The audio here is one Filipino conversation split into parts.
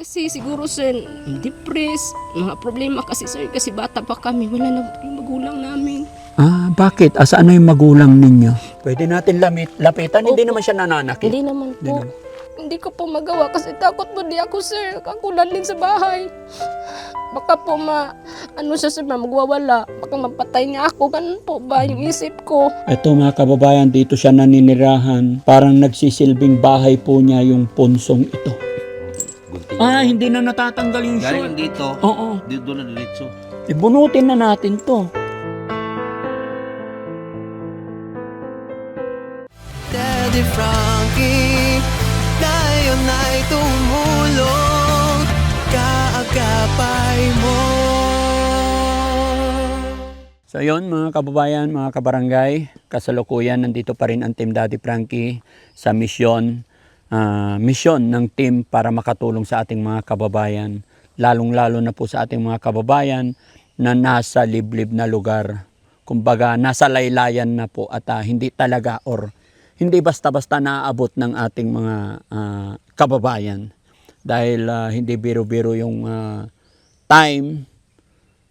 Kasi siguro sir, depressed, mga problema kasi sir, kasi bata pa kami, wala na po yung magulang namin. Bakit? Asaan na yung magulang ninyo? Pwede natin lapitan, hindi Opo. naman siya nananakit. Hindi naman po. naman. Hindi ko po magawa kasi takot po di ako sir, kakulan din sa bahay. Baka po siya sir, magwawala, baka mapatay niya ako, ganun po ba yung isip ko. Ito mga kababayan, dito siya naninirahan. Parang nagsisilbing bahay po niya yung punsong ito. Hindi na natatanggal yung short. Galing dito, Oo. dito na diretso. Ibunutin na natin to. Daddy Frankie, ngayon ay tumulong, kaagapay mo. So yun mga kababayan, mga kabarangay, kasalukuyan nandito pa rin ang Team Daddy Frankie sa misyon ng team para makatulong sa ating mga kababayan, lalong-lalo na po sa ating mga kababayan na nasa liblib na lugar. Kumbaga nasa laylayan na po at hindi talaga or hindi basta-basta naaabot ng ating mga kababayan dahil hindi biro-biro yung time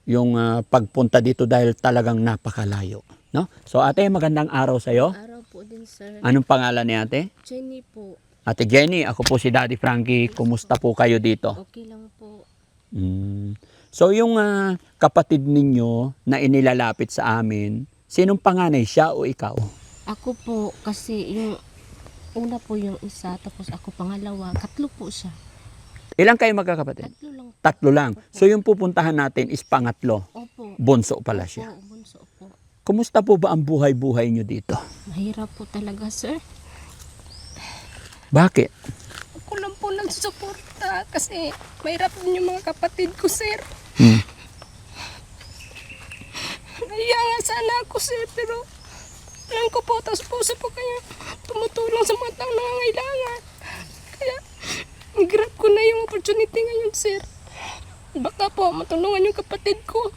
yung pagpunta dito dahil talagang napakalayo, no? So ate, magandang araw sa iyo. Araw po din sir. Anong pangalan ni ate? Jenny po, Ate Jenny, ako po si Daddy Frankie. Kumusta po kayo dito? okay lang po. So yung kapatid ninyo na inilalapit sa amin, sinong panganay, siya o ikaw? Ako po, kasi yung una po yung isa, tapos ako pangalawa, katlo po siya. Ilang kayo magkakapatid? Tatlo lang po. Tatlo lang. So yung pupuntahan natin is pangatlo. Opo. Bunso pala siya. Opo, bunso po. Kumusta po ba ang buhay-buhay nyo dito? Mahirap po talaga sir. Bakit? Ako lang po nagsusuporta kasi mahirap din yung mga kapatid ko sir. Kaya nga sana ako sir, pero alam ko po, tapos puso po kayo tumutulong sa mga taong nangangailangan. Kaya i-grab ko na yung opportunity ngayon sir. Baka po matulungan yung kapatid ko.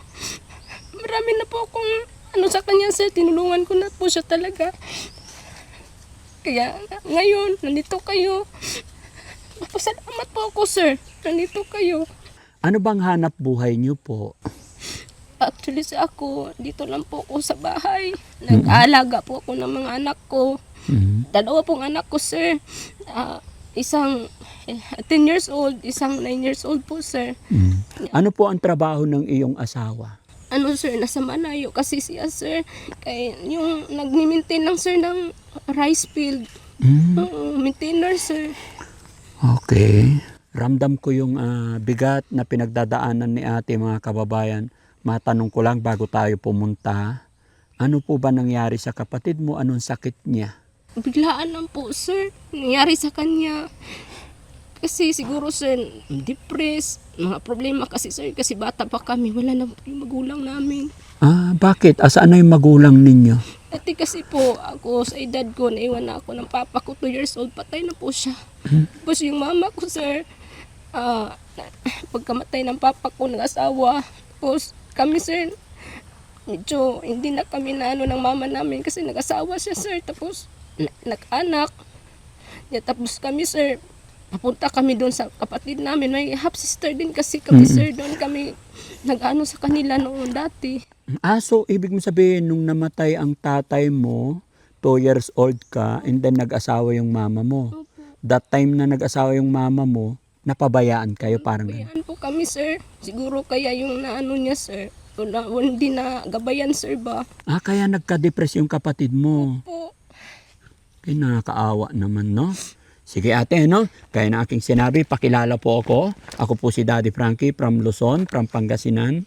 Marami na po akong sa kanya sir, tinulungan ko na po siya talaga. Kaya ngayon, nandito kayo. Pasalamat po ako sir, nandito kayo. Ano bang hanap buhay nyo po? Actually sa ako, dito lang po ako sa bahay. Nag-aalaga po ako ng mga anak ko. Dalawa pong anak ko sir. Isang 10 years old, isang 9 years old po sir. Ano po ang trabaho ng iyong asawa? Sir, nasa Malayo kasi siya sir. Kaya yung nag-maintain lang sir ng rice field. Maintainer sir. Okay. Ramdam ko yung bigat na pinagdadaanan ni ate, mga kababayan. Matanong ko lang bago tayo pumunta. Ano po ba nangyari sa kapatid mo? Anong sakit niya? Biglaan lang po sir. Nangyari sa kanya. Kasi siguro sir, depressed, mga problema kasi sir, kasi bata pa kami, wala na po yung magulang namin. Bakit? Asaan na yung magulang ninyo? Dati kasi po, ako sa edad ko, naiwan na ako ng papa ko, 2 years old, patay na po siya. Tapos yung mama ko sir, pagkamatay ng papa ko, nag-asawa. Tapos kami sir, medyo hindi na kami na ng mama namin kasi nag-asawa siya sir. Tapos nag-anak. Tapos kami sir, papunta kami doon sa kapatid namin. May half sister din kasi kami sir. Doon kami nag-ano sa kanila noon dati. So ibig mo sabihin, nung namatay ang tatay mo, 2 years old ka, and then nag-asawa yung mama mo. That time na nag-asawa yung mama mo, napabayaan kayo parang ganun. Bayaan po kami sir. Siguro kaya yung naano niya sir. Hindi na gabayan sir ba? Kaya nagka-depress yung kapatid mo. Po. Kaya nakakaawa naman, no? Sige ate, no? Kaya na aking sinabi, pakilala po ako. Ako po si Daddy Frankie from Luzon, from Pangasinan.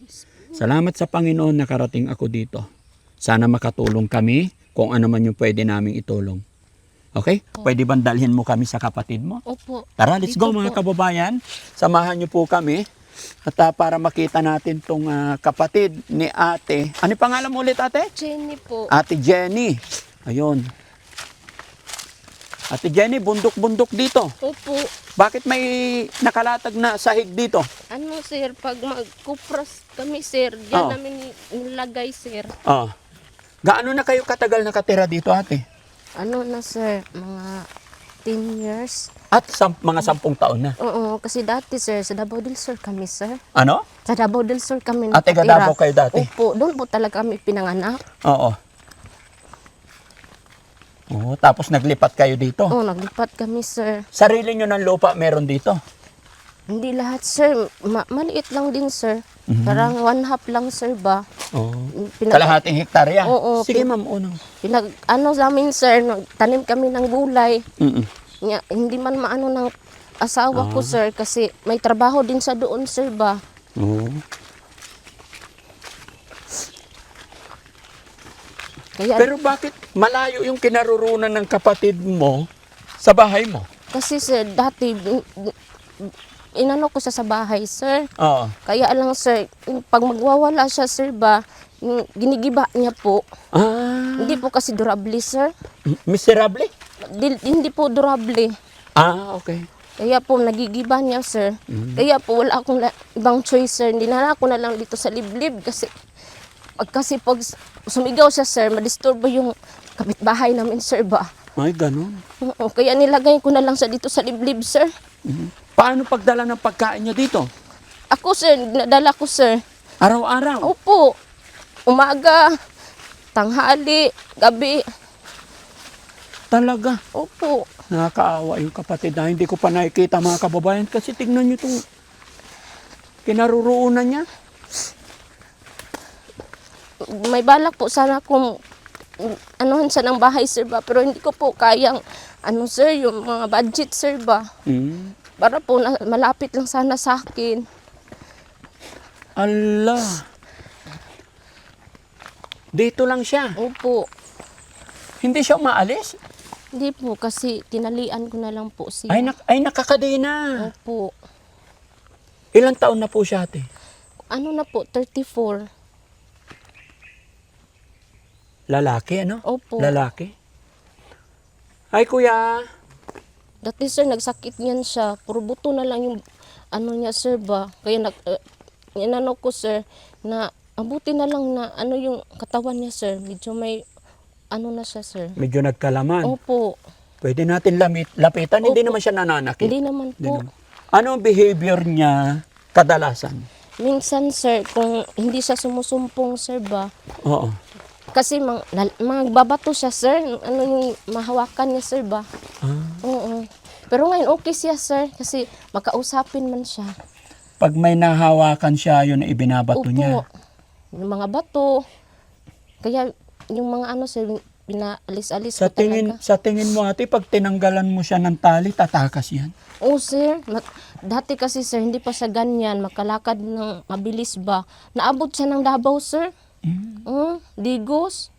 Salamat sa Panginoon nakarating ako dito. Sana makatulong kami kung ano man yung pwede naming itulong. Okay? Pwede bang dalhin mo kami sa kapatid mo? Opo. Tara, let's go Dito mga po. kababayan. Samahan niyo po kami. At para makita natin tong kapatid ni ate. Ano yung pangalan mo ulit ate? Jenny po. Ate Jenny. Ayun. Ate Jenny, bundok-bundok dito. Opo. Bakit may nakalatag na sahig dito? Sir, pag magkupras kami sir, diyan Oo. namin nilagay sir. Gaano na kayo katagal nakatira dito ate? Na sir, mga 10 years. At mga 10 taon na. Oo, kasi dati sir, sa Davao del Sur kami sir. Ano? Sa Davao del Sur kami At taga Davao kayo dati? Opo, doon po talaga kami pinanganak. Oo. Oo, tapos naglipat kayo dito. Oo, naglipat kami sir. Sarili nyo ng lupa meron dito? Hindi lahat sir, maliit lang din sir. Parang 1/2 lang sir ba? Oo. Kalahating hektarya? Oo, Sige ma'am, unang. Ano sa amin sir, tanim kami ng gulay. Mm-mm. Hindi man maano ng asawa ko sir kasi may trabaho din sa doon sir ba. Oo. Kaya Pero bakit malayo yung kinaroroonan ng kapatid mo sa bahay mo? kasi sir dati inano ko siya sa bahay sir. Oo. Kaya lang sir, pag magwawala siya sir ba, ginigiba niya po. Ah, Hindi po kasi durable sir. miserable? Hindi po durable. Ah, okay. Kaya po nagigiba niya sir. Kaya po wala akong ibang choice sir. Dinala ko na lang dito sa liblib kasi pag sumigaw siya sir, madisturbo yung kapitbahay namin sir ba. Ay, ganun. Oo, kaya nilagay ko na lang siya dito sa liblib sir. Paano pagdala ng pagkain niya dito? Ako sir, nadala ko sir. Araw-araw? Opo, umaga, tanghali, gabi. Talaga. Opo. Nakakaawa yung kapatid na hindi ko pa nakikita mga kababayan kasi tignan nyo itong kinaroroonan niya. May balak po sana kung anuhan siya ng bahay sir ba, pero hindi ko po kayang sir, yung mga budget sir ba. Mm. Para po malapit lang sana sa akin. Allah. Dito lang siya. Opo. Hindi siya umaalis. Hindi po, kasi tinalian ko na lang po siya. Ay nakakadena. Opo. Ilang taon na po siya ate? Ano na po, 34. Lalaki ano? Opo. Lalaki. Ay kuya. Dati sir, nagsakit niyan siya. Puro buto na lang yung niya sir ba. Kaya inano ko sir, na abuti na lang na yung katawan niya sir. Medyo may na siya sir. Medyo nagkalaman. Opo. Pwede natin lapitan. Hindi Opo. naman siya nananakit. Hindi naman Hindi po. naman. Ano ang behavior niya kadalasan? Minsan sir, kung hindi siya sumusumpong sir ba, Oo. kasi magbabato siya sir, yung mahawakan niya sir ba. Ah. Oo. Pero ngayon okay siya sir, kasi makausapin man siya. Pag may nahawakan siya, yun na ibinabato Opo. niya. Yung mga bato. Kaya yung mga sir, pinaalis-alis Sa ko talaga. tingin mo ate, pag tinanggalan mo siya ng tali, tatakas yan. Oo sir, dati kasi sir, hindi pa siya ganyan, makalakad ng mabilis ba. Naabot siya ng Davao sir. Digos.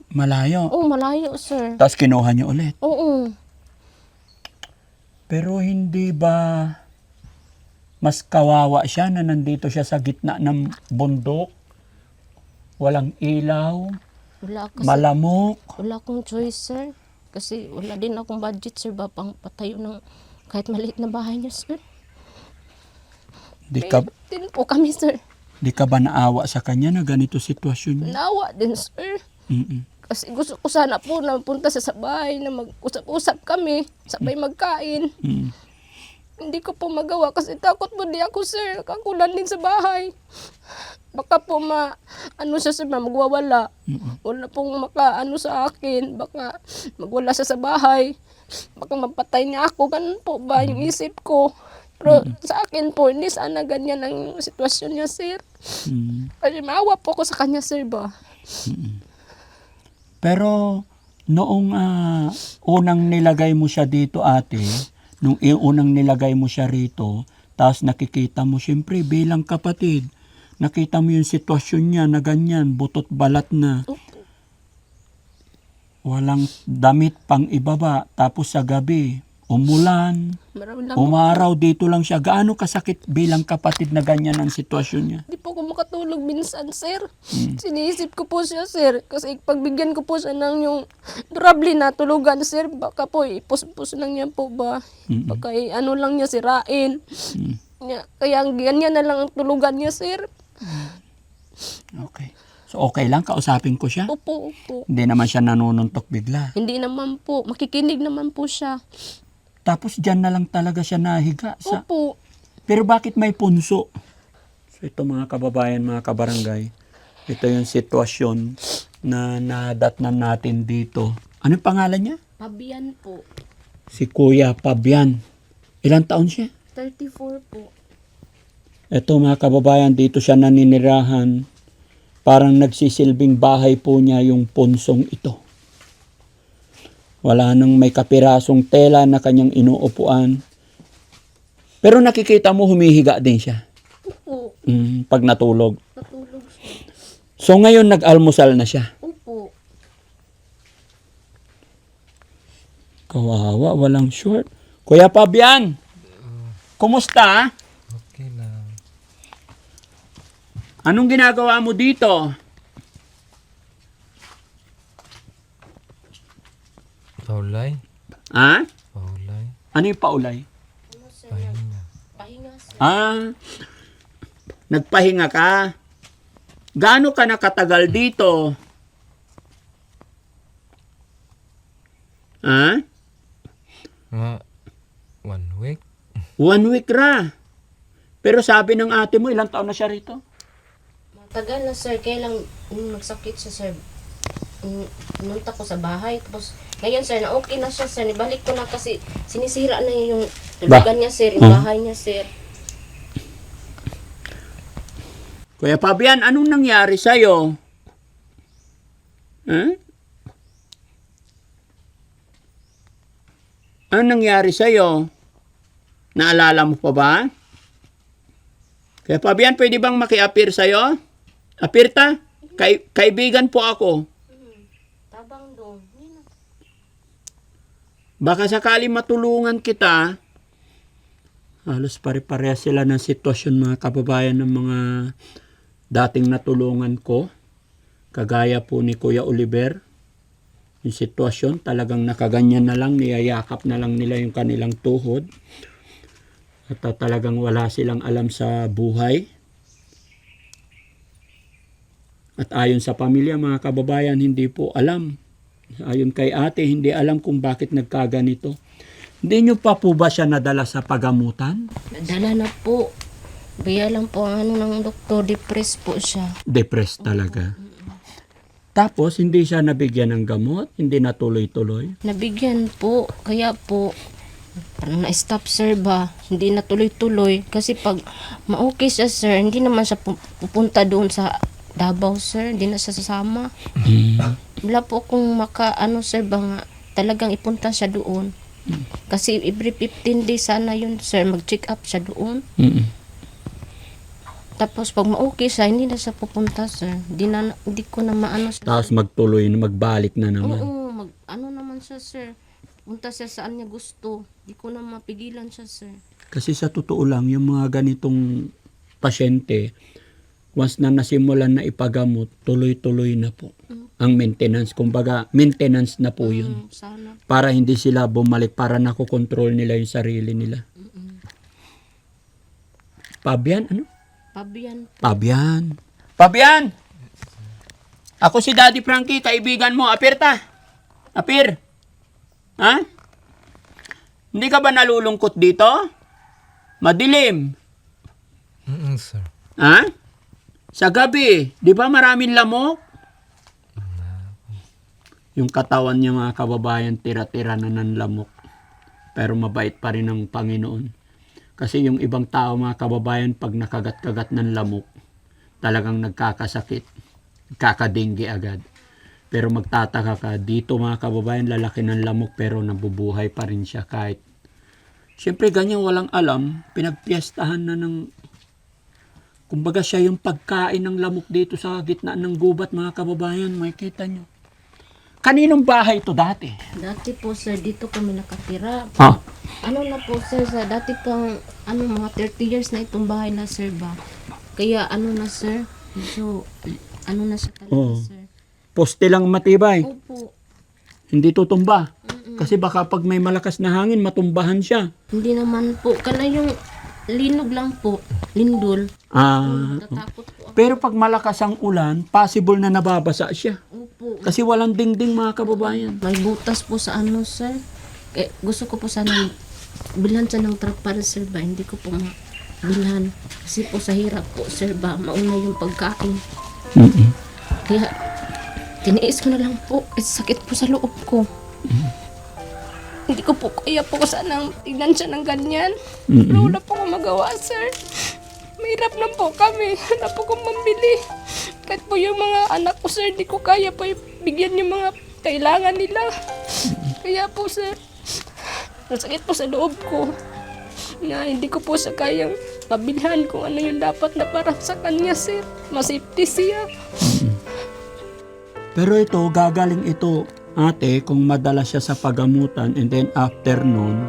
Malayo. Oo, malayo sir. Tapos kinuha niyo ulit. Oo. Pero hindi ba mas kawawa siya na nandito siya sa gitna ng bundok? Walang ilaw, Wala kasi, malamok. wala akong choice sir. Kasi wala din akong budget sir ba, pang patayo ng kahit maliit na bahay niya sir. Di ka, Din po kami sir. di ka ba naawa sa kanya na ganito sitwasyon niya? Nawa din sir. Mm-mm. Kasi gusto ko sana po na punta sa bahay na mag-usap-usap kami, sabay magkain. Mm. Hindi ko po magawa kasi takot po di ako sir, kakulan din sa bahay. Baka po siya sir, magwawala. Wala pong sa akin, baka magwala siya sa bahay. Baka mapatay niya ako, ganun po ba yung isip ko. Pero sa akin po, hindi sana ganyan ang sitwasyon niya sir. Mm. Kasi maawa po ako sa kanya sir ba. Pero noong unang nilagay mo siya dito ate, nung unang nilagay mo siya rito, tapos nakikita mo siyempre bilang kapatid, nakita mo yung sitwasyon niya na ganyan, butot balat na. Walang damit pang ibaba, tapos sa gabi, umulan, Marami lang umaraw, dito lang siya. Gaano kasakit bilang kapatid na ganyan ang sitwasyon niya? Hindi po ako makatulog minsan, sir. Sinisip ko po siya, sir. Kasi pagbigyan ko po siya ng yung durable na tulugan, sir. Baka po, ipus-pus lang niya po ba? Baka lang niya sirain. Kaya ganyan na lang ang tulugan niya, sir. Okay. So okay lang, kausapin ko siya? Opo, opo. Hindi naman siya nanununtok bigla. Hindi naman po. Makikinig naman po siya. Tapos dyan na lang talaga siya nahiga. Opo. Pero bakit may punso? So ito mga kababayan, mga kabarangay, ito yung sitwasyon na nadatnan natin dito. Ano yung pangalan niya? Pabian po. Si Kuya Pabian. Ilang taon siya? 34 po. Ito mga kababayan, dito siya naninirahan. Parang nagsisilbing bahay po niya yung punsong ito. Wala nang may kapirasong tela na kanyang inuupuan. Pero nakikita mo humihiga din siya. Opo. Pag natulog. Natulog siya. So ngayon nag-almusal na siya. Opo. Kawawa, walang short. Kuya Pabian, kumusta? Okay lang. Anong ginagawa mo dito? Paulay? Ha? Paulay? Ano yung paulay? Ano sir? Pahinga. Pahinga sir. Nagpahinga ka? Gaano ka nakatagal dito? Ha? Mga 1 week? 1 week ra. Pero sabi ng ate mo, ilang taon na siya rito? Matagal na sir. Kaya lang nagsakit siya sir. Pununta ko sa bahay. Tapos ngayon sir, na okay na siya sir. Nibalik ko na kasi sinisira na yung tulugan niya sir. Yung bahay niya sir. Kuya Pabian, anong nangyari sa'yo? Ha? Anong nangyari sa'yo? Naalala mo pa ba? Kuya Pabian, pwede bang maki-appear sa'yo? Appear ta? Kaibigan po ako. Tabang doon. Yun na. Baka sakali matulungan kita. Halos pare-parehas sila ng sitwasyon mga kababayan ng mga dating natulungan ko. Kagaya po ni Kuya Oliver. Yung sitwasyon talagang nakaganyan na lang, niyayakap na lang nila yung kanilang tuhod. At talagang wala silang alam sa buhay. At ayon sa pamilya mga kababayan, hindi po alam. Ayon kay ate, hindi alam kung bakit nagkaganito. Hindi nyo pa po ba siya nadala sa pagamutan? Nadala na po. Baya lang po ang ano ng doktor, depressed po siya. Depressed talaga. Tapos, hindi siya nabigyan ng gamot? Hindi natuloy-tuloy? Nabigyan po, kaya po, parang na-stop sir ba, hindi na tuloy-tuloy. Kasi pag ma-okay siya sir, hindi naman siya pupunta doon sa Davao sir, hindi na siya sasama. Wala po akong ano sir ba nga, talagang ipunta siya doon. Kasi every 15 days sana yun sir, mag-check up siya doon. Tapos pag ma-okay siya, hindi na siya pupunta sir. Hindi ko na maano siya. Tapos magtuloy na magbalik na naman. Oo, ano naman siya sir. Punta siya saan niya gusto. Hindi ko na mapigilan siya sir. Kasi sa totoo lang, yung mga ganitong pasyente, once na nasimulan na ipagamot, tuloy-tuloy na po ang maintenance. Kumbaga, maintenance na po yun. Sana. Para hindi sila bumalik, para nakokontrol nila yung sarili nila. Pabian, ano? Pabian. Pabian. Pabian! Ako si Daddy Frankie, kaibigan mo. Apir ta. Apir. Ha? Hindi ka ba nalulungkot dito? Madilim. Sir. Ha? Sa gabi, di ba maraming lamok? Yung katawan niya mga kababayan, tira-tira na ng lamok. Pero mabait pa rin ang Panginoon. Kasi yung ibang tao mga kababayan, pag nakagat-kagat ng lamok, talagang nagkakasakit. Kakadinggi agad. Pero magtataka ka, dito mga kababayan, lalaki ng lamok pero nabubuhay pa rin siya kahit. Siyempre ganyan walang alam, pinagpiestahan na ng. Kumbaga siya yung pagkain ng lamok dito sa gitna ng gubat mga kababayan, makikita nyo. Kaninong bahay ito dati? Dati po sir, dito kami nakatira. Ha? Ano na po sir, sa dati pang mga 30 years na itong bahay na sir ba. Kaya ano na sir, medyo na siya talaga Oo. sir. Poste lang matibay, Opo, hindi tutumba. Kasi baka pag may malakas na hangin, matumbahan siya. hindi naman po. Kana yung linog lang po, lindol. Tatakot po ako. Pero pag malakas ang ulan, possible na nababasa siya. Opo. Kasi walang dingding mga kababayan. May butas po sa ano sir. Gusto ko po sana bilhan siya ng truck para sir ba, hindi ko po bilhan. Kasi po sa hirap po sir ba, mauna yung pagkain. Mm-mm. Kaya tiniis ko na lang po, sakit po sa loob ko. Hindi ko po kaya po sanang tignan siya ng ganyan. Pero wala po akong magawa sir. Mahirap lang po kami, wala po akong mambili. Kahit po yung mga anak ko sir, hindi ko kaya po bigyan yung mga kailangan nila. Kaya po sir, masakit po sa loob ko na hindi ko po siya kayang mabilhan kung ano yung dapat na para sa kanya sir. Masafety siya. Pero ito, gagaling ito, ate, kung madala siya sa pagamutan and then after nun,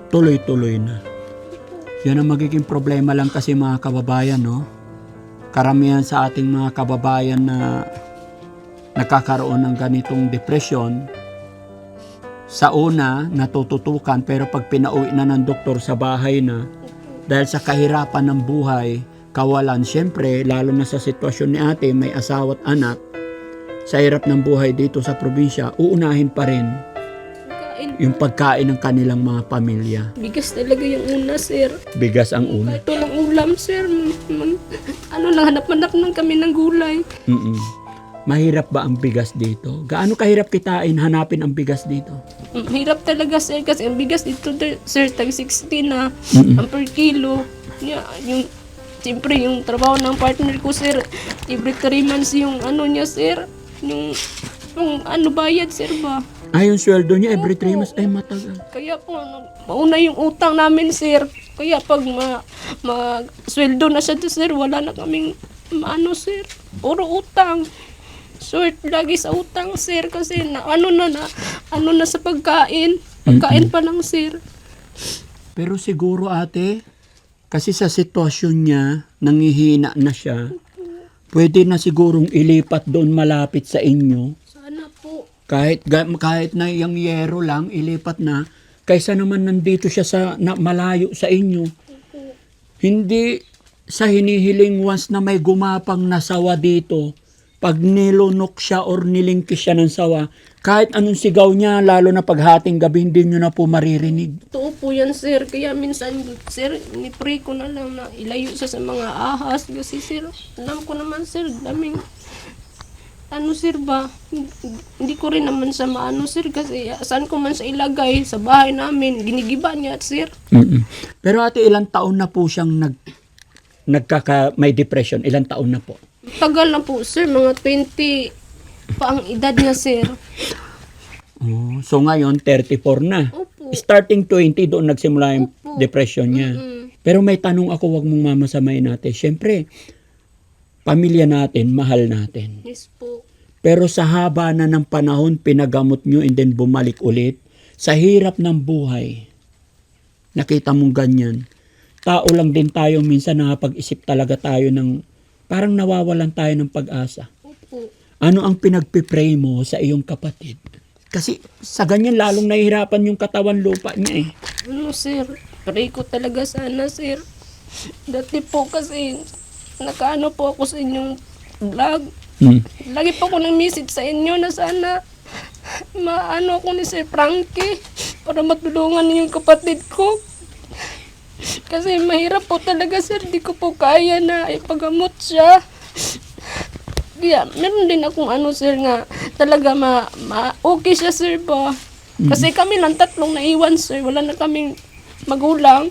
tuloy-tuloy na. Yan ang magiging problema lang kasi mga kababayan, no? Karamihan sa ating mga kababayan na nakakaroon ng ganitong depresyon, sa una, natututukan, pero pag pinauwi na ng doktor sa bahay na, dahil sa kahirapan ng buhay, kawalan, syempre, lalo na sa sitwasyon ni ate, may asawa at anak, sa hirap ng buhay dito sa probinsya, uunahin pa rin yung pagkain ng kanilang mga pamilya. Bigas talaga yung una sir. Bigas ang una. Kahit walang ulam sir, ano lang, hanap-hanap lang kami ng gulay. Mm-mm. Mahirap ba ang bigas dito? Gaano kahirap kitain, hanapin ang bigas dito? Hirap talaga sir kasi ang bigas dito sir tag 60 na ang per kilo. Yung siyempre yung trabaho ng partner ko sir, every 3 months yung ano niya sir, yung ano bayad sir ba. Yung sweldo niya every 3 months, ay matagal. Kaya po mauna yung utang namin sir. Kaya pag sweldo na siya sir, wala na kaming ano sir, puro utang. Short lagi sa utang sir kasi ano na sa pagkain pa lang sir. Pero siguro ate, kasi sa sitwasyon niya, nangihina na siya, pwede na sigurong ilipat doon malapit sa inyo. Sana po. Kahit na yung yero lang, ilipat na, kaysa naman nandito siya malayo sa inyo. Hindi sa hinihiling once na may gumapang na sawa dito, pag nilunok siya or nilingkis siya ng sawa, kahit anong sigaw niya, lalo na paghating gabi, hindi nyo na po maririnig. Totoo po yan sir. Kaya minsan sir, ni-pray ko na lang na ilayo siya sa mga ahas. Kasi sir, alam ko naman sir, daming ano sir ba, hindi ko rin naman sa maano sir kasi saan ko man sa ilagay sa bahay namin, ginigiba niya sir. Pero ate, ilang taon na po siyang may depression? Ilang taon na po? Tagal na po sir, mga 20 pa ang edad niya sir. Oh, so ngayon, 34 na. Opo. Starting 20, doon nagsimula yung Opo. depression niya. Pero may tanong ako, wag mong mamasamayin natin. Siyempre, pamilya natin, mahal natin. Yes po. Pero sa haba na ng panahon, pinagamot nyo and then bumalik ulit. Sa hirap ng buhay, nakita mong ganyan. Tao lang din tayo, minsan nakapag-isip talaga tayo ng parang nawawalan tayo ng pag-asa. Opo. Ano ang pinagpipray mo sa iyong kapatid? Kasi sa ganyan lalong nahihirapan yung katawan lupa niya eh. Ano sir, pray ko talaga sana sir. Dati po kasi nakaano po ako sa inyong vlog. Lagi po ako ng message sa inyo na sana maano ako ni Sir Frankie para matulungan niyo yung kapatid ko. Kasi mahirap po talaga sir, di ko po kaya na ipagamot siya. Kaya meron din akong ano sir nga talaga okay siya sir ba. Kasi kami lang tatlong naiwan sir, wala na kaming magulang.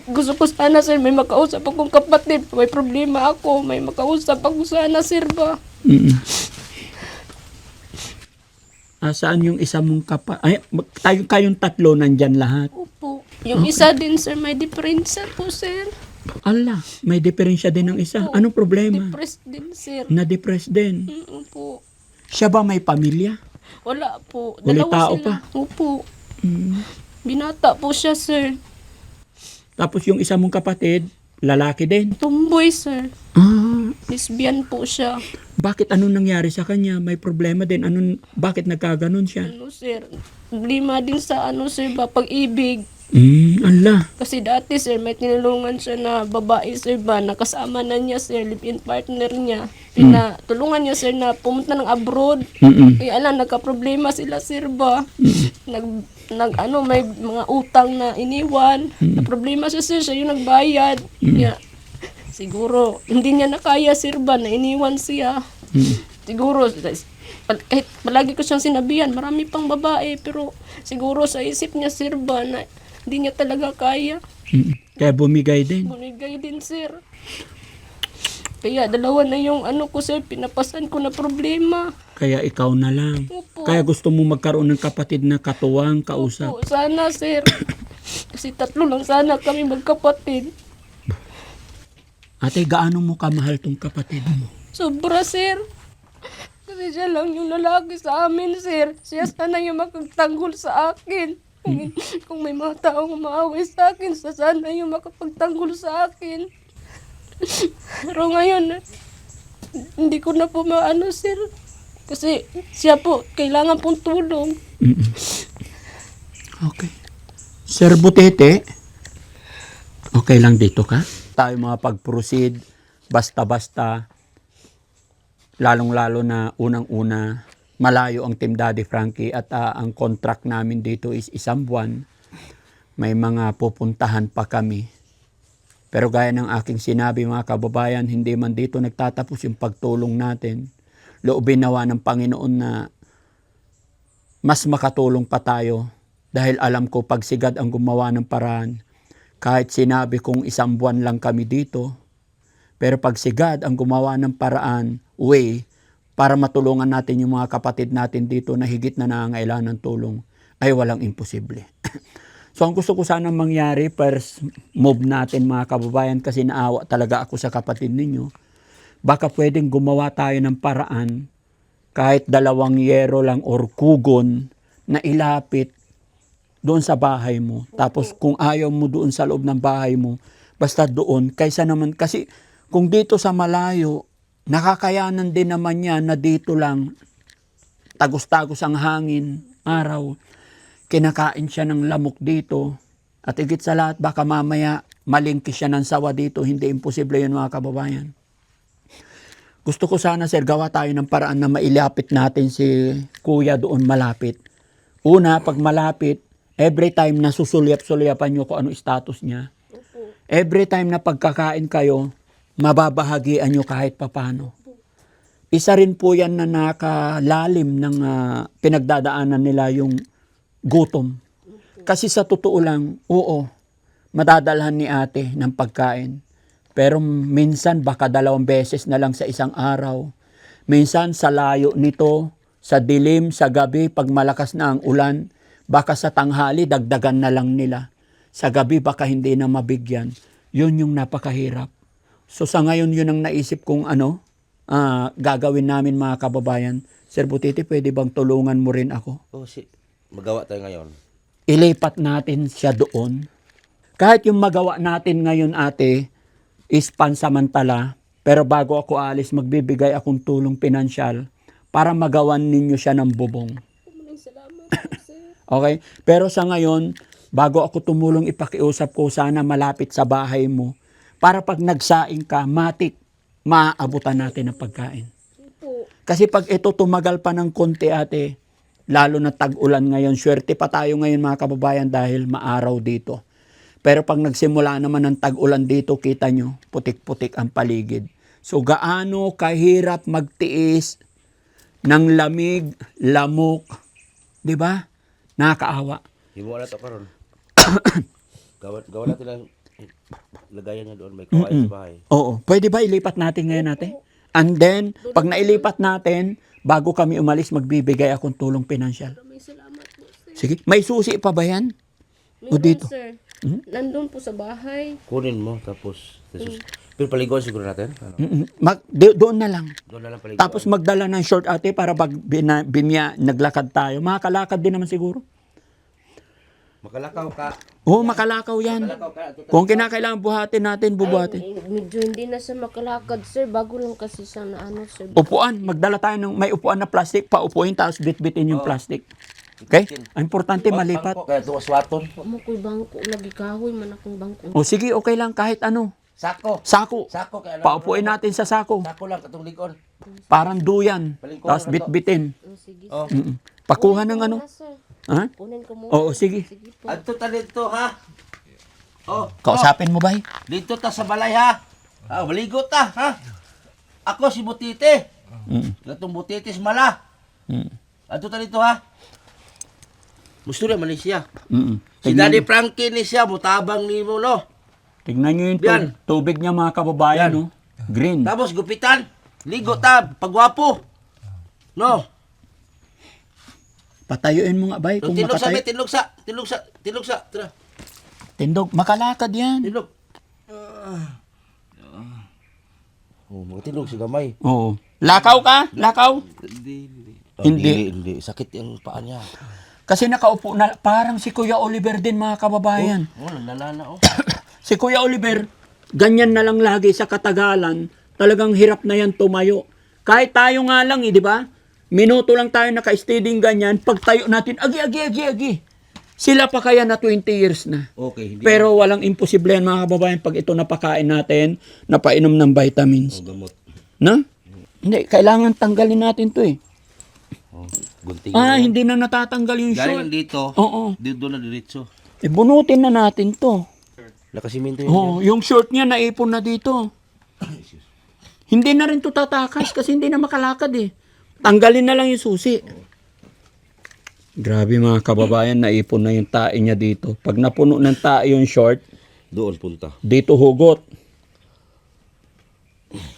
Gusto ko sana sir, may makausap akong kapatid, may problema ako, may makausap ako sana sir ba. Saan yung isa mong kayong tatlo nandyan lahat? Opo. Yung isa din sir, may diferensya po sir. Ala, may diferensya din ng isa. Anong problema? Depressed din sir. Na-depressed din. Opo. Siya ba may pamilya? Wala po. Uli Dalawa tao sila. pa? Opo. Binata po siya sir. Tapos yung isa mong kapatid, lalaki din. Tumboy sir. Lesbian po siya. Bakit anong nangyari sa kanya? May problema din. Bakit nagkaganon siya? Ano sir, problema din sa ano sir ba, pag-ibig. Ala. Kasi dati sir, may tinulungan siya na babae sir ba, nakasama na niya sir, live-in partner niya. Pinatulungan niya sir na pumunta ng abroad. Mm-mm. Kaya alam, nagka-problema sila sir ba. May mga utang na iniwan. Na problema siya sir, siya yung nagbayad. Kaya, siguro, hindi niya nakaya sir ba, na iniwan siya. Siguro, kahit palagi ko siyang sinabihan, marami pang babae, pero siguro sa isip niya sir ba, na hindi niya talaga kaya. Kaya bumigay din. Bunigay din, sir. Kaya dalawa na yung ko, sir, pinapasan ko na problema. Kaya ikaw na lang. Opo. Kaya gusto mo magkaroon ng kapatid na katuwang, kausap. Opo, sana, sir. Kasi 3 lang sana kami magkapatid. Ate, gaano mo kamahal tong kapatid mo? Sobra, sir. Kasi siya lang yung lalaki sa amin, sir. Siya sana yung makagtanggol sa akin. Kung may mga taong umaaway sa akin, sana yung makapagtanggol sa akin. Pero ngayon, hindi ko na po maano, sir. Kasi siya po, kailangan pong tulong. Okay. Sir Butete, okay lang dito ka? Tayo mga pag-proceed, basta-basta, lalong-lalo na unang-una, malayo ang Team Daddy Frankie at ang contract namin dito is 1 buwan. May mga pupuntahan pa kami. Pero gaya ng aking sinabi mga kababayan, hindi man dito nagtatapos yung pagtulong natin. Loobin nawa ng Panginoon na mas makatulong pa tayo dahil alam ko pag sigad ang gumawa ng paraan, kahit sinabi kong 1 buwan lang kami dito, pero pag sigad ang gumawa ng paraan, para matulungan natin yung mga kapatid natin dito na higit na nangangailangan ng tulong, ay walang imposible. So ang gusto ko sana mangyari, first move natin mga kababayan, kasi naawa talaga ako sa kapatid ninyo, baka pwedeng gumawa tayo ng paraan, kahit 2 yero lang or kugon, na ilapit doon sa bahay mo. Tapos kung ayaw mo doon sa loob ng bahay mo, basta doon, kaysa naman, kasi kung dito sa malayo, nakakayanan din naman yan na dito lang, tagos-tagos ang hangin, araw, kinakain siya ng lamok dito, at higit sa lahat, baka mamaya malingki siya ng sawa dito, hindi imposible yun mga kababayan. Gusto ko sana sir, gawa tayo ng paraan na mailapit natin si kuya doon malapit. Una, pag malapit, every time na susulyap-sulyapan nyo kung ano status niya, every time na pagkakain kayo, mababahagian nyo kahit papano. Isa rin po yan na nakalalim ng pinagdadaanan nila yung gutom. Kasi sa totoo lang, oo, madadalhan ni ate ng pagkain. Pero minsan baka 2 beses na lang sa isang araw. Minsan sa layo nito, sa dilim, sa gabi, pag malakas na ang ulan, baka sa tanghali dagdagan na lang nila. Sa gabi baka hindi na mabigyan. Yun yung napakahirap. So sa ngayon yun ang naisip kong gagawin namin mga kababayan. Sir Butete, pwede bang tulungan mo rin ako? Magawa tayo ngayon. Ilipat natin siya doon. Kahit yung magawa natin ngayon ate, is pansamantala, pero bago ako alis, magbibigay akong tulong pinansyal para magawan ninyo siya ng bubong. Salamat, sir. Okay? Pero sa ngayon, bago ako tumulong, ipakiusap ko sana malapit sa bahay mo para pag nagsaing ka, matik, maaabutan natin ang pagkain. Kasi pag ito tumagal pa ng konti ate, lalo na tag-ulan ngayon, swerte pa tayo ngayon mga kababayan dahil maaraw dito. Pero pag nagsimula naman ng tag-ulan dito, kita nyo, putik-putik ang paligid. So gaano kahirap magtiis ng lamig, lamok, di ba? Nakakaawa. Himuha na ito karon. Gawa natin ang lagayan niya doon. May kawain sa bahay. Oo. Pwede ba ilipat natin ngayon natin? And then, pag nailipat natin, bago kami umalis, magbibigay akong tulong pinansyal. May salamat po, sir. Sige. May susi pa ba yan? O Meron, dito? sir. Nandun po sa bahay. Kunin mo, tapos... Pero paliguan siguro natin. Ano? Doon na lang. Doon na lang paliguan. Tapos magdala ng short ate para pag binya, naglakad tayo. Makakalakad din naman siguro. Makalakaw ka. Oo, makalakaw yan. Kung kinakailangan buhatin natin, bubuhatin. Medyo hindi na siya makalakad, sir. Bago lang kasi siya na sir. Upuan. Magdala tayo ng may upuan na plastic. Paupuin, tapos bitbitin yung plastic. Okay? Ang importante malipat. Kaya tuwas waton. Wa mo ko'y bangko, lagi kahoy man akong bangko. O sige, okay lang kahit ano. Sako. Sako. Sako kaya Paupuin natin sa sako. Sako lang katong likon. Parang duyan. Tapos bitbitin. Oh, sige. Oh. Pakuha ng ano. Ah, sir. Ha? Kunin ko muna. Oo, sige. Sige po. Adto ta dito ha. Oh, Kausapin mo ba? dito ta sa balay ha. Ah, maligo ta ha. Ako si Butite. Gatong Butitis mala. Adto ta dito ha. Gusto na Malaysia. Si Daddy Frankie ni siya mutabang nimo no. Tingnan nyo yung Yan. tubig niya mga kababayan. No? Green. Tapos gupitan. Ligo ta pagwapo. No. Patayuin mo nga bay kung Tilog sa makatayo. tilog sa. Tara. Tindog, makalakad yan. Tilog. Oh, magatilog si gamay. Oo. Lakaw ka? Lakaw? Hindi. Hindi. Sakit yung paa niya. Kasi nakaupo na, parang si Kuya Oliver din mga kababayan. Oh, lalala oh. Si Kuya Oliver, ganyan na lang lagi sa katagalan. Talagang hirap na yan tumayo. Kahit tayo nga lang, di ba? Minuto lang tayo naka-steading ganyan. Pag tayo natin, agi. Sila pa kaya na 20 years na. Okay, hindi. Pero walang imposible yan mga kababayan pag ito napakain natin, napainom ng vitamins. Oh, gamot. No? Hindi, kailangan tanggalin natin to eh. Oh, gunting. Hindi na natatanggal yung Galing short. dito. Oo. Dito na diretso. Bunutin na natin to. Nakasiminto yun. Oo, yung short niya naipon na dito. Hindi na rin to tatakas kasi hindi na makalakad eh. Tanggalin na lang yung susi. Grabe mga kababayan, naipon na yung tae niya dito. Pag napuno ng tae yung short, Doon punta. dito hugot.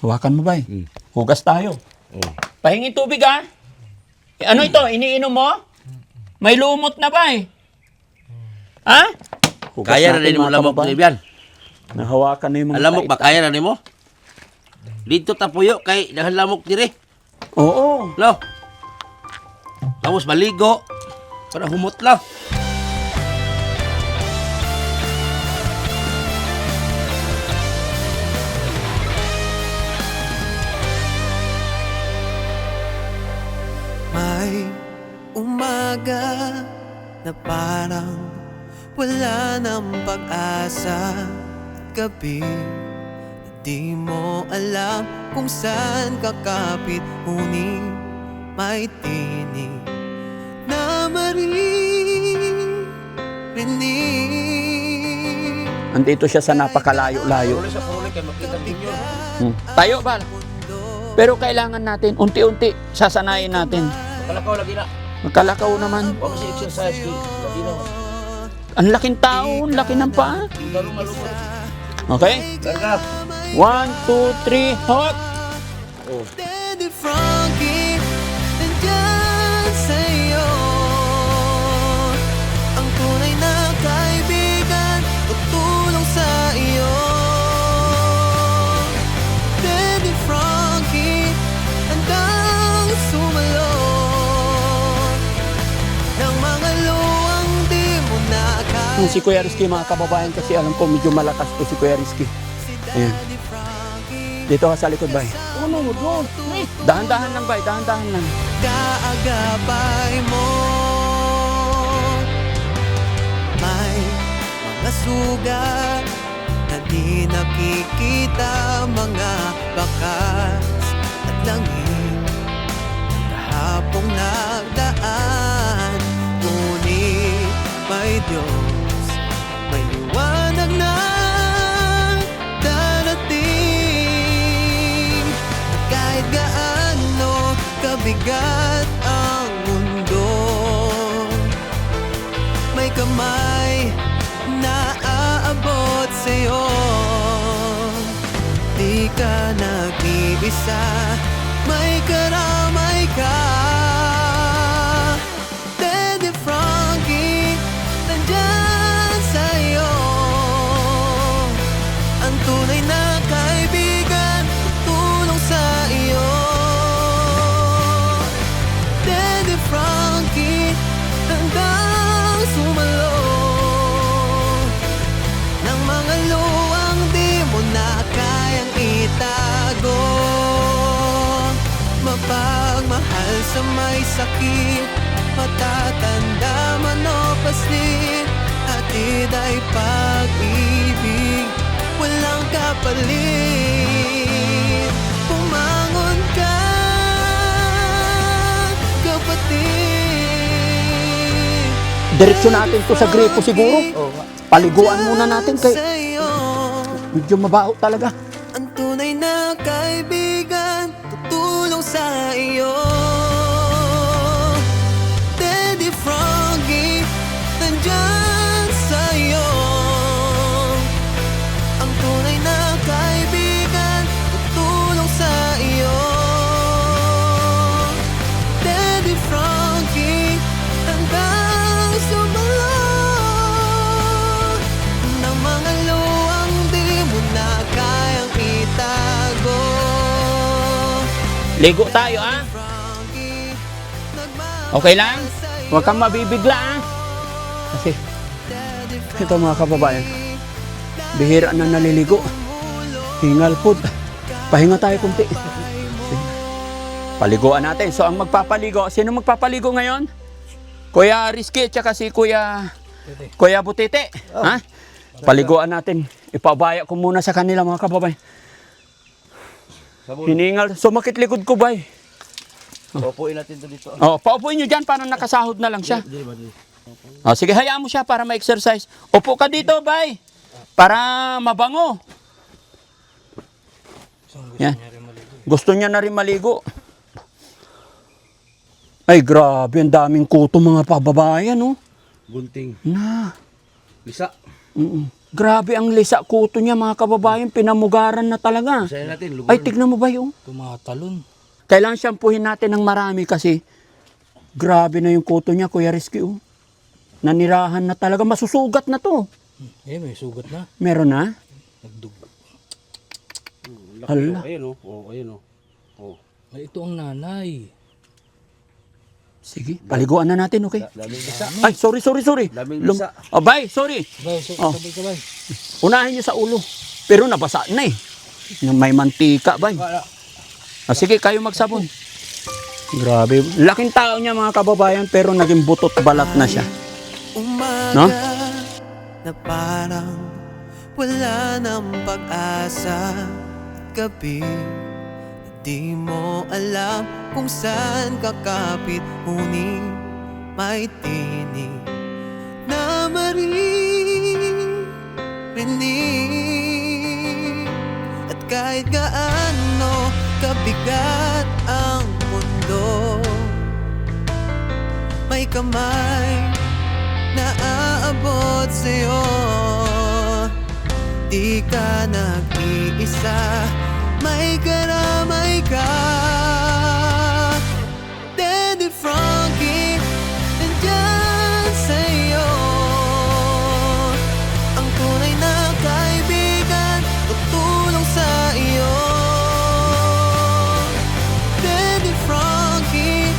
Hawakan mo ba eh? Hugas tayo. Oh. Pahingi tubig ah. Ano ito? Iniinom mo? May lumot na ba eh? Ha? Hugas Kaya na natin, rin mo mga lamok kababayan. ni Bian. Nahawakan na yung mga Alam mo tae- ba kaya na nimo? Dito tapuyo kay dahil lamok dire. Oo. No. Tapos maligo para humot lang. May umaga na parang wala ng pag-asa. Gabi na di mo alam kung saan kakapit. Ngunit may tinig na maririnig. Andito siya sa napakalayo-layo. Sa puli kay makita ninyo. Tayo ba? Pero kailangan natin, unti-unti, sasanayin natin. Kalakaw lagi na. Magkalakaw naman. Wa mo si exercise di. Lagi na. Ang laking tao, ang laki ng paa. Laro malumot. Okay? Karga. 1, 2, 3, hot! Daddy Frankie, nandyan sa'yo. Ang tunay na kaibigan, tutulong sa iyo. Daddy Frankie, handang sumalot ng mga luwang di mo na kaya. Si Kuya Rizky, mga kababayan, kasi alam ko medyo malakas to si Kuya Rizky. Ayan. Dito ka sa likod, bay. Ano mo doon? Dahan-dahan lang, bay. Dahan-dahan lang. Kaagapay mo. May mga sugat na di nakikita, mga bakas at langit kahapong nagdaan. Ngunit may Diyos, may liwanag na darating. At kahit gaano kabigat ang mundo, may kamay na aabot sa'yo. Di ka nag-iisa, may karamay ka. Daddy Frankie, nandyan sa'yo. Ang tunay na kaibigan, tulong sa iyo. Daddy Frankie, handang sumalot ng mga luwang di mo na kayang itago. Mapagmahal sa may sakit, matatanda maslin, hatid ay pag-ibig, walang kapalit. Pumangon ka, kapatid. Diretso natin to sa gripo siguro. Paliguan muna natin kay Sa'yo, medyo mabaho talaga. ang tunay na kaibigan, tutulong sa iyo. Daddy Frankie, nandyan sa'yo. Ang tunay na kaibigan, tutulong sa iyo. Daddy Frankie, hanggang sumalong ng mga luwang di mo na kayang itago. Ligo tayo ah. Frankie, Okay lang? Huwag kang mabibigla ah. Kasi ito mga kababayan, bihira na naliligo. Hingal po. Pahinga tayo kunti. Paliguan natin. So ang magpapaligo, sino magpapaligo ngayon? Kuya Rizky tsaka si Kuya Butite. Ha? Paliguan natin. Ipabaya ko muna sa kanila mga kababayan. Hiningal. Sumakit likod ko bay. Paupuin natin to dito. Oh, paupuin nyo dyan para nakasahod na lang siya. Dili ba, dili? Oh, sige, hayaan mo siya para ma-exercise. Upo ka dito, bay. Para mabango. Yan. Gusto niya na rin maligo. Ay, grabe. Ang daming kuto mga pababayan, oh. Gunting. Na. Lisa. Grabe ang lisa kuto niya, mga kababayan. Pinamugaran na talaga. Sayan natin, lugar. Ay, tignan mo ba yung? Tumatalon. Kailangan shampoohin natin ng marami kasi grabe na yung kuto niya, Kuya Rizky, oh. Nanirahan na talaga. Masusugat na to. May sugat na. Meron na? Nagdug. Hala. Ayun, oh. Ayun, oh. Ay, ito ang nanay. Sige, paliguan na natin, okay? Daming lisa. Ay, sorry. Daming lisa. Oh, bye, sorry. Oh. Sabay ka ba? Unahin niyo sa ulo. Pero nabasa na eh. May mantika, bye. Sige, kayo magsabon. Grabe. Laking tao niya mga kababayan pero naging butot balat na siya. Umaga No? na parang wala ng pag-asa. Gabi na di mo alam kung saan kakapit. Ngunit may tinig na maririnig. At kahit gaano kabigat ang mundo, may kamay na aabot sa'yo. Di ka nag-iisa, may karamay ka. Daddy Frankie, nandyan sa'yo. Ang tunay na kaibigan, tutulong sa iyo. Daddy Frankie,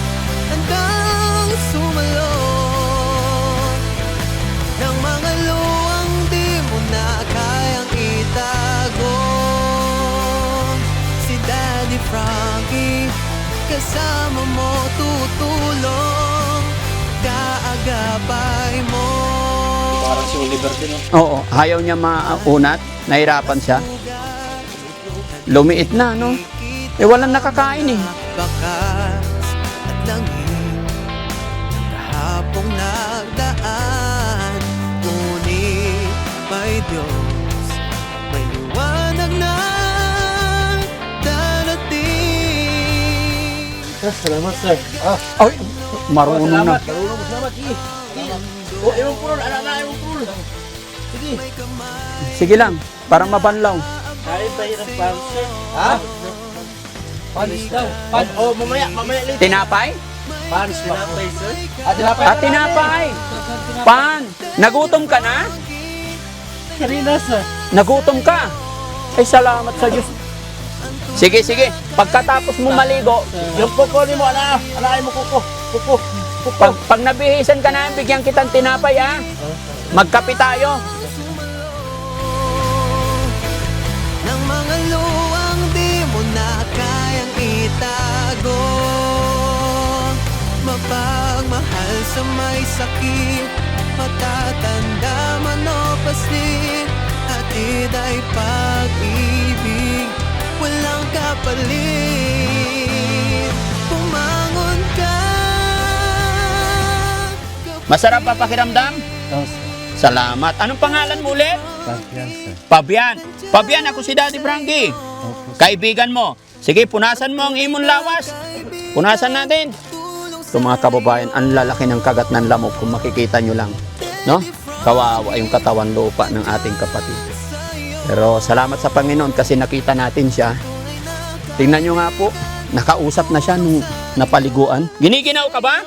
handang sumalong ng mga luwang di mo na kayang itago. Si Daddy Frankie, kasama mo tutulong, kaagapay mo. Parang si Oliver din, oh. Oo, ayaw niya maunat. Nahirapan siya. Lumiit na, no? Eh, walang nakakain eh. Bakas at langit ng kahapong nagdaan. Ngunit may Diyos, may liwanag na darating. Salamat, sir. Ay, marunong na. Salamat. Sige. Oh, imong purol. Imong purol. Sige. Sige lang, para mabanlaw. Ay, tahirap pa, sir. Ha? Panis daw. Oh, mamaya ulit. Tinapay? Panis pa. Tinapay, sir. Tinapay. At tinapay. Pan, nagutom ka na? Kanina, sir. Nagutom ka? Ay, salamat sa Diyos. Sige. Pagkatapos mo maligo, Yung kuko ni mo, anaay mo kuko. Kuko. pag nabihisan ka na, bigyan kitang tinapay, ha? Magkape tayo. Ng mga luwang di mo na kayang itago. Mapagmahal sa may sakit, matatanda man o paslit, hatid ay pag-ibig, walang kapalit. Pumangon ka. Masarap pa pakiramdam? Salamat. Anong pangalan mo ulit? Pabian. Pabian, ako si Daddy Frankie. Kaibigan mo. Sige, punasan mo ang imong lawas. Punasan natin. Ito mga kababayan, ang lalaki ng kagat ng lamok kung makikita nyo lang. No? Kawawa yung katawan lupa ng ating kapatid. Pero salamat sa Panginoon kasi nakita natin siya. Tingnan nyo nga po, nakausap na siya nung napaliguan. Giniginaw ka ba?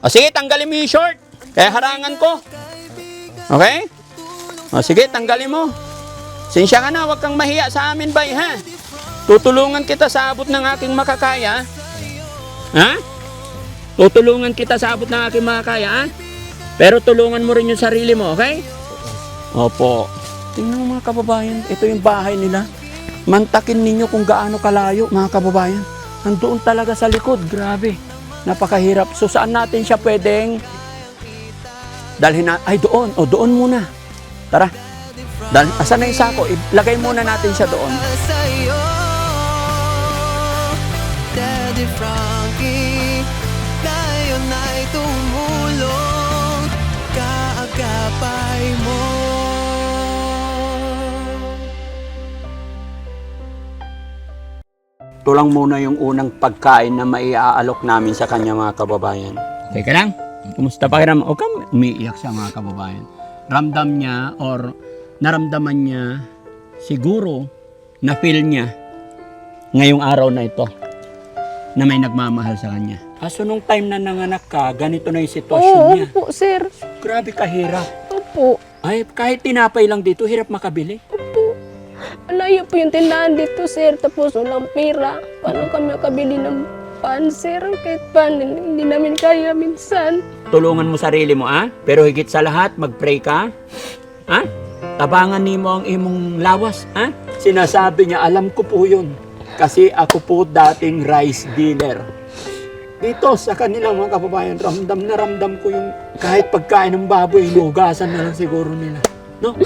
O sige, tanggalin mo yung short. Kaya harangan ko. Okay? O sige, tanggalin mo. Sinsya ka na, huwag kang mahiya sa amin, bay, ha? Tutulungan kita sa abot ng aking makakaya. Ha? Tutulungan kita sa abot ng aking makakaya, ha? Pero tulungan mo rin yung sarili mo, okay? Opo. Tingnan mo mga kababayan, ito yung bahay nila. Mantakin ninyo kung gaano kalayo, mga kababayan. Nandoon talaga sa likod, grabe. Napakahirap. So saan natin siya pwedeng dalhin na? Ay, doon. O, doon muna. Tara. Asan na yung sako? Ilagay muna natin siya doon. Sa'yo, Daddy Frankie, ngayon ay tumulong, kaagapay mo. Ito lang muna yung unang pagkain na maiaalok namin sa kanya, mga kababayan. Teka lang. Kumusta pa kiram? O kang umiiyak siya, mga kababayan. Ramdam niya or naramdaman niya, siguro na feel niya ngayong araw na ito na may nagmamahal sa kanya. Kaso nung time na nanganak ka, ganito na yung sitwasyon Oo, niya. opo, sir. Grabe kahirap. Opo. Ay, kahit tinapay lang dito, hirap makabili. Malayo po yung tindahan dito, sir. Tapos walang pera. Paano kami makabili ng pan, sir? Kahit pan, hindi namin kaya minsan. Tulungan mo sarili mo, ah? Pero higit sa lahat, mag-pray ka. Ha? Tabangan nimo ang imong lawas, ha? Sinasabi niya, alam ko po yun. Kasi ako po dating rice dealer. Dito sa kanilang mga kababayan, ramdam na ramdam ko yung kahit pagkain ng baboy, inugasan na lang siguro nila. No?